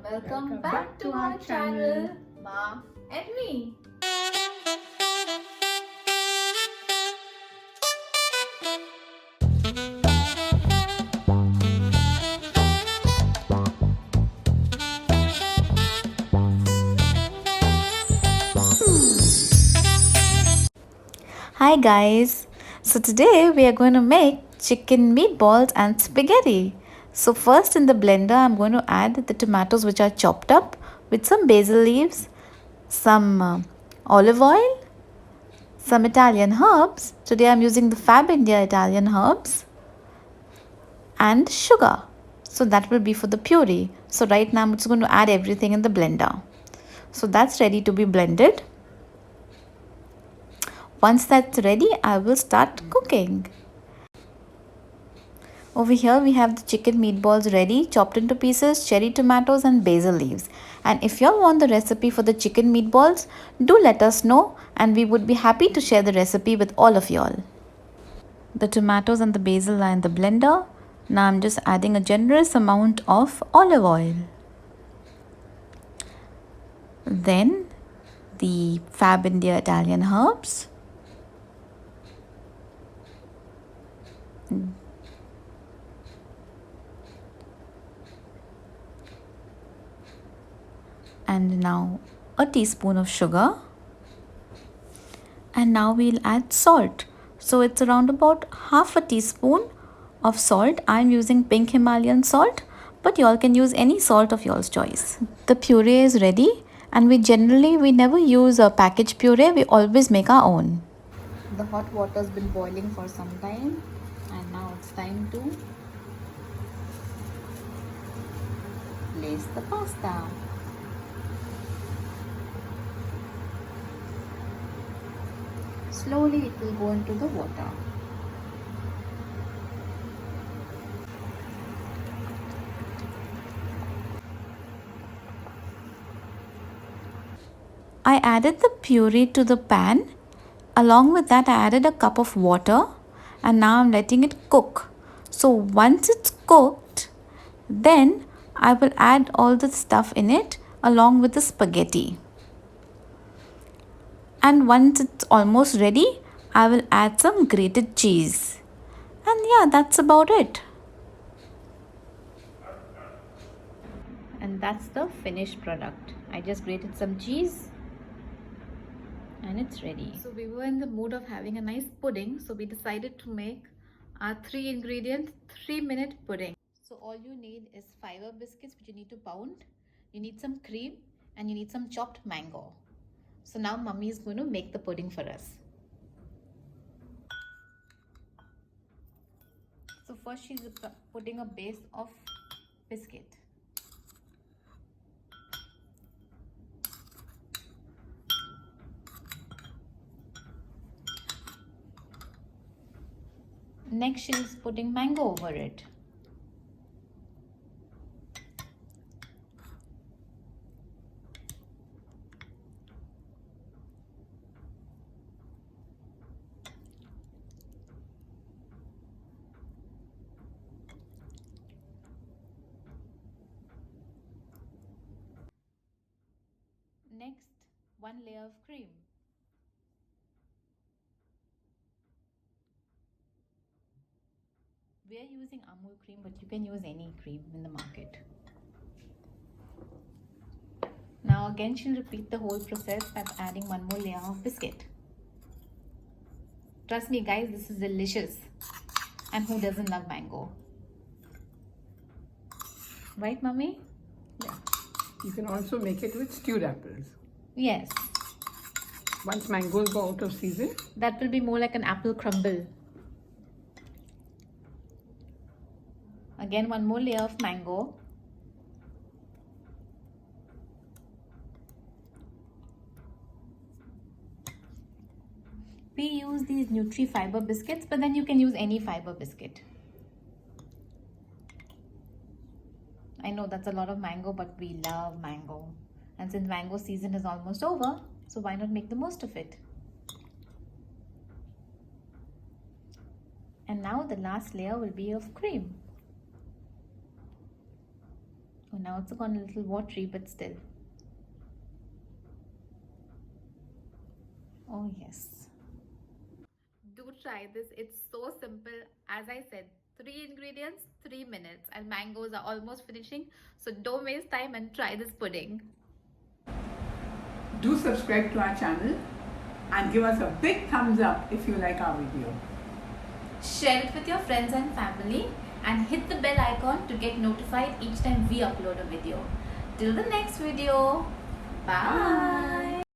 Welcome back to our channel, Ma and me. Hi guys, so today we are going to make chicken meatballs and spaghetti. So first in the blender I'm going to add the tomatoes which are chopped up with some basil leaves, some olive oil, some Italian herbs. Today I'm using the Fab India Italian herbs and sugar. So that will be for the puree. So right now I'm just going to add everything in the blender. So that's ready to be blended. Once that's ready, I will start cooking. Over here we have the chicken meatballs ready, chopped into pieces, cherry tomatoes and basil leaves. And if y'all want the recipe for the chicken meatballs, do let us know and we would be happy to share the recipe with all of y'all. The tomatoes and the basil are in the blender. Now I'm just adding a generous amount of olive oil. Then the Fab India Italian herbs. And now a teaspoon of sugar. And now we'll add salt. So it's around about half a teaspoon of salt. I'm using pink Himalayan salt, but y'all can use any salt of y'all's choice. The puree is ready and we never use a packaged puree, we always make our own. The hot water has been boiling for some time and now it's time to place the pasta. Slowly it will go into the water. I added the puree to the pan. Along with that, I added a cup of water and now I'm letting it cook. So once it's cooked, then I will add all the stuff in it along with the spaghetti. And once it's almost ready, I will add some grated cheese. And yeah, that's about it. And that's the finished product. I just grated some cheese and it's ready. So we were in the mood of having a nice pudding, so we decided to make our 3-ingredient 3-minute pudding. So all you need is fiber biscuits which you need to pound, you need some cream and you need some chopped mango. So now mummy is going to make the pudding for us. So first she's putting a base of biscuit. Next she is putting mango over it. Next, one layer of cream. We are using Amul cream, but you can use any cream in the market. Now again she'll repeat the whole process by adding one more layer of biscuit. Trust me guys, this is delicious. And who doesn't love mango? Right, mummy? Yeah. You can also make it with stewed apples. Yes. Once mangoes go out of season. That will be more like an apple crumble. Again, one more layer of mango. We use these Nutri fiber biscuits, but then you can use any fiber biscuit. I know that's a lot of mango, but we love mango. And since mango season is almost over, so why not make the most of it? And now the last layer will be of cream. Oh, now it's gone a little watery, but still. Oh yes. Do try this. It's so simple. As I said, 3 ingredients, 3 minutes, and mangoes are almost finishing. So don't waste time and try this pudding. Do subscribe to our channel and give us a big thumbs up if you like our video. Share it with your friends and family and hit the bell icon to get notified each time we upload a video. Till the next video. Bye.